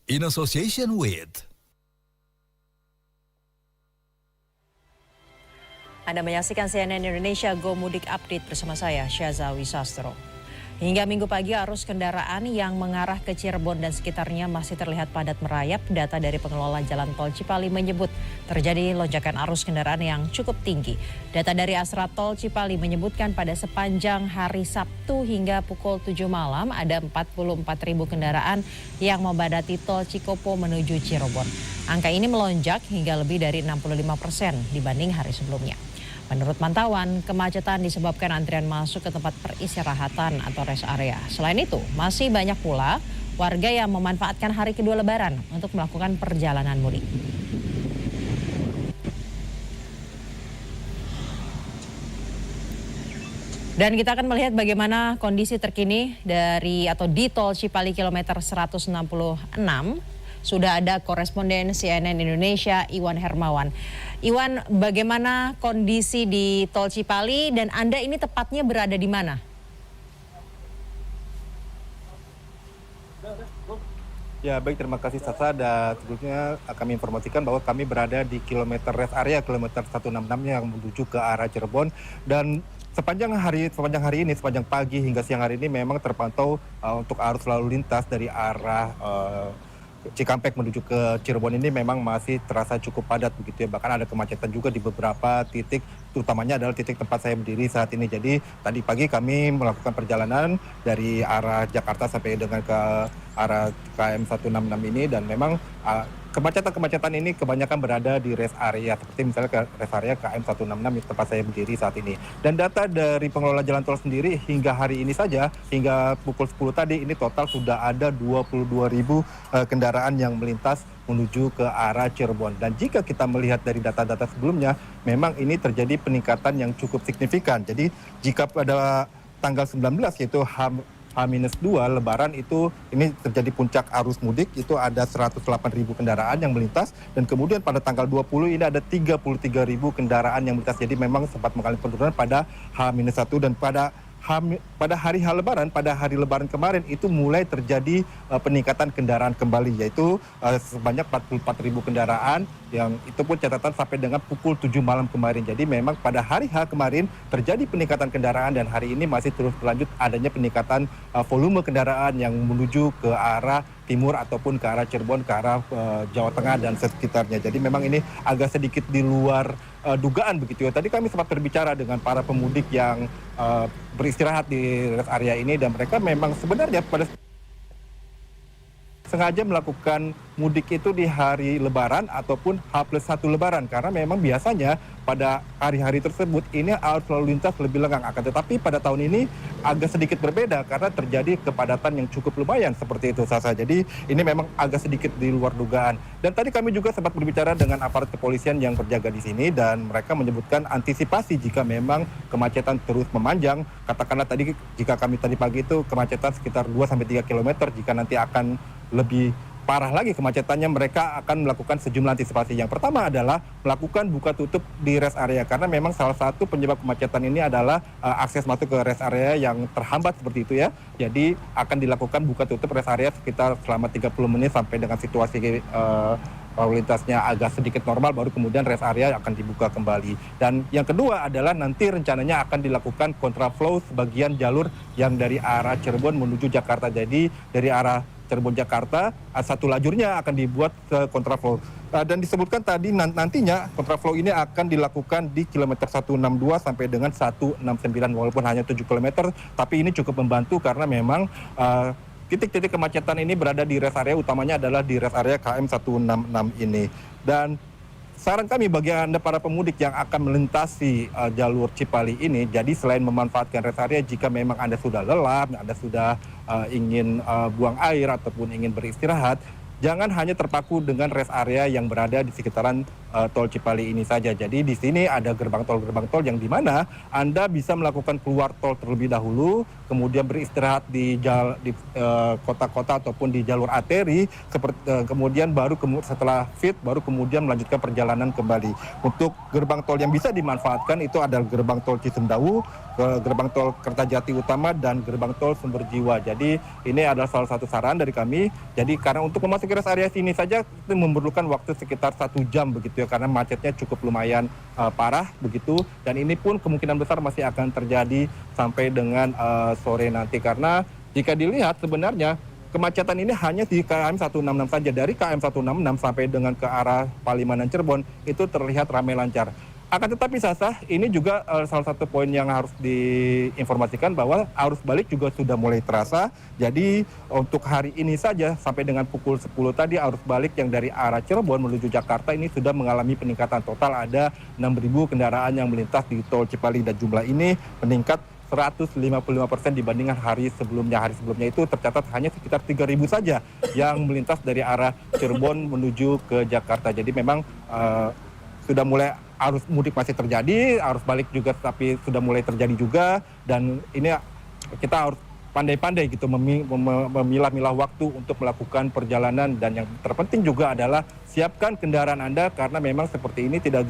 in association with. Anda menyaksikan CNN Indonesia Go Mudik Update bersama saya, Syazawi Sastro. Hingga minggu pagi arus kendaraan yang mengarah ke Cirebon dan sekitarnya masih terlihat padat merayap. Data dari pengelola Jalan Tol Cipali menyebut terjadi lonjakan arus kendaraan yang cukup tinggi. Data dari Astra Tol Cipali menyebutkan pada sepanjang hari Sabtu hingga pukul 7 malam ada 44.000 kendaraan yang membadati Tol Cikopo menuju Cirebon. Angka ini melonjak hingga lebih dari 65% dibanding hari sebelumnya. Menurut pantauan, kemacetan disebabkan antrian masuk ke tempat peristirahatan atau rest area. Selain itu, masih banyak pula warga yang memanfaatkan hari kedua Lebaran untuk melakukan perjalanan mudik. Dan kita akan melihat bagaimana kondisi terkini di Tol Cipali kilometer 166. Sudah ada koresponden CNN Indonesia Iwan Hermawan. Iwan, bagaimana kondisi di Tol Cipali dan Anda ini tepatnya berada di mana? Ya baik, terima kasih Sasa. Dan sebelumnya kami informasikan bahwa kami berada di kilometer rest area kilometer 166 yang menuju ke arah Cirebon. Dan sepanjang pagi hingga siang hari ini memang terpantau untuk arus lalu lintas dari arah Cikampek menuju ke Cirebon ini memang masih terasa cukup padat begitu ya. Bahkan ada kemacetan juga di beberapa titik, utamanya adalah titik tempat saya berdiri saat ini. Jadi tadi pagi kami melakukan perjalanan dari arah Jakarta sampai dengan ke arah KM 166 ini, dan memang kemacetan ini kebanyakan berada di rest area, seperti misalnya ke rest area KM 166 di tempat saya berdiri saat ini. Dan data dari pengelola jalan tol sendiri hingga hari ini saja, hingga pukul 10 tadi, ini total sudah ada 22.000 kendaraan yang melintas menuju ke arah Cirebon. Dan jika kita melihat dari data-data sebelumnya, memang ini terjadi peningkatan yang cukup signifikan. Jadi jika pada tanggal 19 yaitu H-2 Lebaran itu ini terjadi puncak arus mudik, itu ada 108.000 kendaraan yang melintas, dan kemudian pada tanggal 20 ini ada 33.000 kendaraan yang melintas. Jadi memang sempat mengalami penurunan pada H-1, dan pada hari Lebaran, pada hari Lebaran kemarin itu mulai terjadi peningkatan kendaraan kembali, yaitu sebanyak 44.000 kendaraan, yang itu pun catatan sampai dengan pukul 7 malam kemarin. Jadi memang pada hari H kemarin terjadi peningkatan kendaraan, dan hari ini masih terus berlanjut adanya peningkatan volume kendaraan yang menuju ke arah timur ataupun ke arah Cirebon, ke arah Jawa Tengah dan sekitarnya. Jadi memang ini agak sedikit di luar dugaan begitu ya. Tadi kami sempat berbicara dengan para pemudik yang beristirahat di rest area ini, dan mereka memang sebenarnya pada sengaja melakukan mudik itu di hari Lebaran ataupun H+1 Lebaran, karena memang biasanya pada hari-hari tersebut ini arus lalu lintas lebih lengang. Akan tetapi pada tahun ini agak sedikit berbeda karena terjadi kepadatan yang cukup lumayan seperti itu, Sasa. Jadi ini memang agak sedikit di luar dugaan. Dan tadi kami juga sempat berbicara dengan aparat kepolisian yang berjaga di sini, dan mereka menyebutkan antisipasi jika memang kemacetan terus memanjang. Katakanlah tadi jika kami tadi pagi itu kemacetan sekitar 2-3 km, jika nanti akan lebih parah lagi kemacetannya, mereka akan melakukan sejumlah antisipasi. Yang pertama adalah melakukan buka tutup di rest area, karena memang salah satu penyebab kemacetan ini adalah akses masuk ke rest area yang terhambat seperti itu ya. Jadi akan dilakukan buka tutup rest area sekitar selama 30 menit sampai dengan situasi lalu lintasnya agak sedikit normal, baru kemudian rest area akan dibuka kembali. Dan yang kedua adalah nanti rencananya akan dilakukan kontraflow sebagian jalur yang dari arah Cirebon menuju Jakarta. Jadi dari arah Cirebon Jakarta, satu lajurnya akan dibuat ke kontraflow. Dan disebutkan tadi nantinya kontraflow ini akan dilakukan di kilometer 162 sampai dengan 169, walaupun hanya 7 km, tapi ini cukup membantu karena memang titik-titik kemacetan ini berada di rest area, utamanya adalah di rest area KM 166 ini. Dan saran kami bagi Anda para pemudik yang akan melintasi jalur Cipali ini, jadi selain memanfaatkan rest area, jika memang Anda sudah lelah, Anda sudah ingin buang air ataupun ingin beristirahat, jangan hanya terpaku dengan rest area yang berada di sekitaran tol Cipali ini saja. Jadi di sini ada gerbang tol yang di mana Anda bisa melakukan keluar tol terlebih dahulu, kemudian beristirahat di kota-kota ataupun di jalur arteri, kemudian setelah fit baru kemudian melanjutkan perjalanan kembali. Untuk gerbang tol yang bisa dimanfaatkan itu adalah gerbang tol Cisumdawu, gerbang tol Kertajati Utama, dan gerbang tol Sumberjiwa. Jadi ini adalah salah satu saran dari kami. Jadi karena untuk memasuki rest area sini saja itu memerlukan waktu sekitar 1 jam begitu ya, karena macetnya cukup lumayan parah begitu. Dan ini pun kemungkinan besar masih akan terjadi sampai dengan sore nanti, karena jika dilihat sebenarnya kemacetan ini hanya di KM 166 saja. Dari KM 166 sampai dengan ke arah Palimanan Cirebon itu terlihat ramai lancar. Akan tetapi Sasa, ini juga salah satu poin yang harus diinformasikan bahwa arus balik juga sudah mulai terasa. Jadi untuk hari ini saja sampai dengan pukul 10 tadi arus balik yang dari arah Cirebon menuju Jakarta ini sudah mengalami peningkatan total. Ada 6.000 kendaraan yang melintas di tol Cipali dan jumlah ini meningkat 155% dibandingkan hari sebelumnya. Hari sebelumnya itu tercatat hanya sekitar 3.000 saja yang melintas dari arah Cirebon menuju ke Jakarta. Jadi memang sudah mulai arus mudik masih terjadi, arus balik juga tapi sudah mulai terjadi juga, dan ini kita harus pandai-pandai gitu memilah-milah waktu untuk melakukan perjalanan. Dan yang terpenting juga adalah siapkan kendaraan Anda, karena memang seperti ini tidak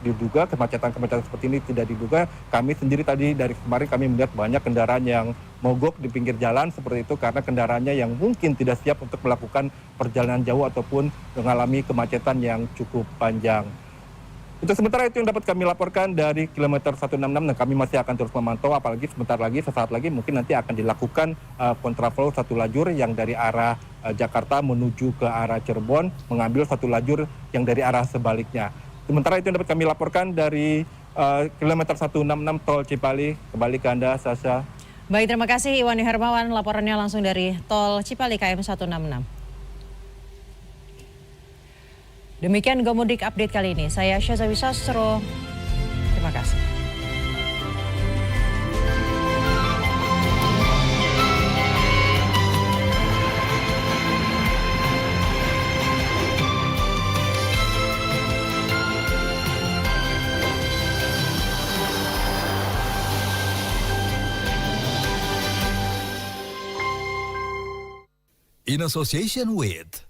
diduga, kemacetan seperti ini tidak diduga. Kami sendiri tadi dari kemarin kami melihat banyak kendaraan yang mogok di pinggir jalan seperti itu karena kendaraannya yang mungkin tidak siap untuk melakukan perjalanan jauh ataupun mengalami kemacetan yang cukup panjang. Untuk sementara itu yang dapat kami laporkan dari kilometer 166, dan kami masih akan terus memantau, apalagi sesaat lagi mungkin nanti akan dilakukan kontraflow satu lajur yang dari arah Jakarta menuju ke arah Cirebon, mengambil satu lajur yang dari arah sebaliknya. Sementara itu yang dapat kami laporkan dari kilometer 166 tol Cipali. Kembali ke Anda, Sasha. Baik, terima kasih Iwan Hermawan, laporannya langsung dari tol Cipali KM 166. Demikian Gomudik Update kali ini. Saya Syazawi Sastro. Terima kasih. In association with